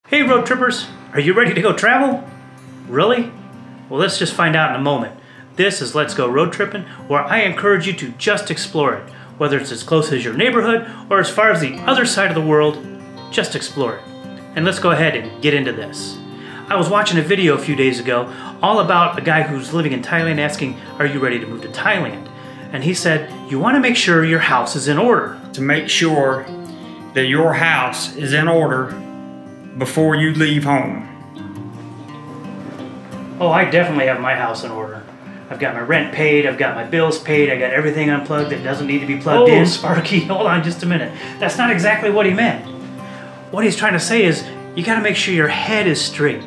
Hey road trippers, are you ready to go travel? Really? Well, let's just find out in a moment. This is Let's Go Road Trippin', where I encourage you to just explore it. Whether it's as close as your neighborhood or as far as the other side of the world, just explore it. And let's go ahead and get into this. I was watching a video a few days ago all about a guy who's living in Thailand asking, are you ready to move to Thailand? And he said, you want to make sure your house is in order. To make sure that your house is in order before you leave home. Oh, I definitely have my house in order. I've got my rent paid, I've got my bills paid, I got everything unplugged that doesn't need to be plugged in. Sparky, hold on just a minute. That's not exactly what he meant. What he's trying to say is, you gotta make sure your head is straight.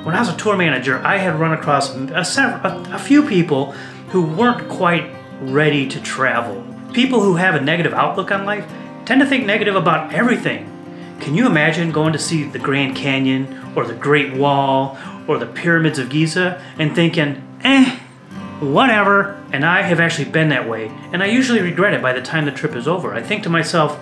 When I was a tour manager, I had run across a few people who weren't quite ready to travel. People who have a negative outlook on life tend to think negative about everything. Can you imagine going to see the Grand Canyon or the Great Wall or the Pyramids of Giza and thinking, whatever. And I have actually been that way, and I usually regret it by the time the trip is over. I think to myself,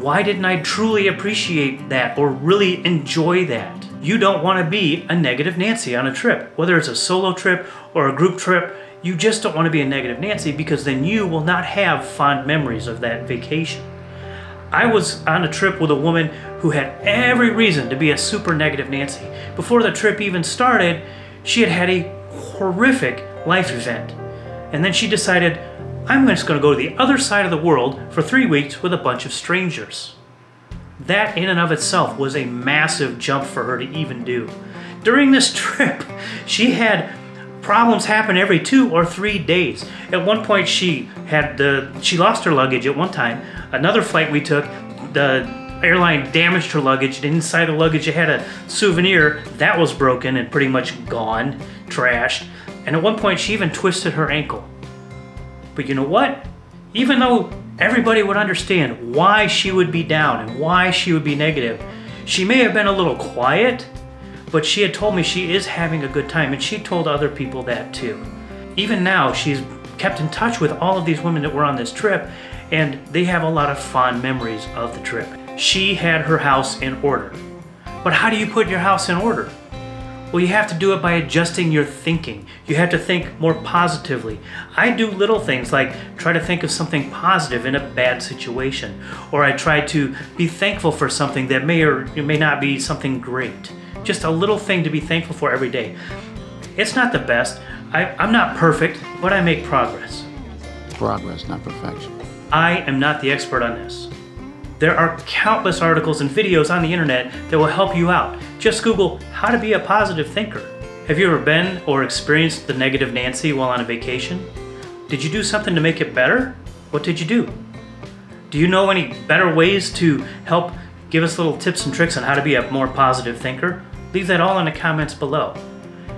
why didn't I truly appreciate that or really enjoy that? You don't want to be a negative Nancy on a trip. Whether it's a solo trip or a group trip, you just don't want to be a negative Nancy, because then you will not have fond memories of that vacation. I was on a trip with a woman who had every reason to be a super negative Nancy. Before the trip even started, she had had a horrific life event. And then she decided, I'm just going to go to the other side of the world for 3 weeks with a bunch of strangers. That in and of itself was a massive jump for her to even do. During this trip, she had problems happen every 2 or 3 days. At one point, she lost her luggage at one time. Another flight we took, the airline damaged her luggage. Inside the luggage, it had a souvenir that was broken and pretty much gone, trashed. And at one point, she even twisted her ankle. But you know what? Even though everybody would understand why she would be down and why she would be negative, she may have been a little quiet, but she had told me she is having a good time, and she told other people that too. Even now, she's kept in touch with all of these women that were on this trip, and they have a lot of fond memories of the trip. She had her house in order. But how do you put your house in order? Well, you have to do it by adjusting your thinking. You have to think more positively. I do little things like try to think of something positive in a bad situation, or I try to be thankful for something that may or may not be something great. Just a little thing to be thankful for every day. It's not the best. I'm not perfect, but I make progress. Progress, not perfection. I am not the expert on this. There are countless articles and videos on the internet that will help you out. Just Google how to be a positive thinker. Have you ever been or experienced the negative Nancy while on a vacation? Did you do something to make it better? What did you do? Do you know any better ways to help give us little tips and tricks on how to be a more positive thinker? Leave that all in the comments below.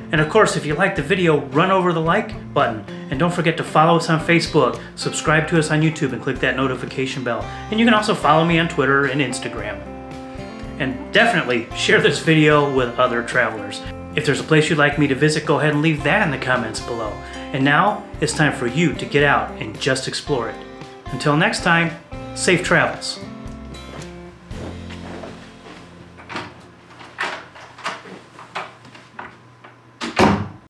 And of course, if you liked the video, run over the like button. And don't forget to follow us on Facebook, subscribe to us on YouTube, and click that notification bell. And you can also follow me on Twitter and Instagram. And definitely share this video with other travelers. If there's a place you'd like me to visit, go ahead and leave that in the comments below. And now, it's time for you to get out and just explore it. Until next time, safe travels.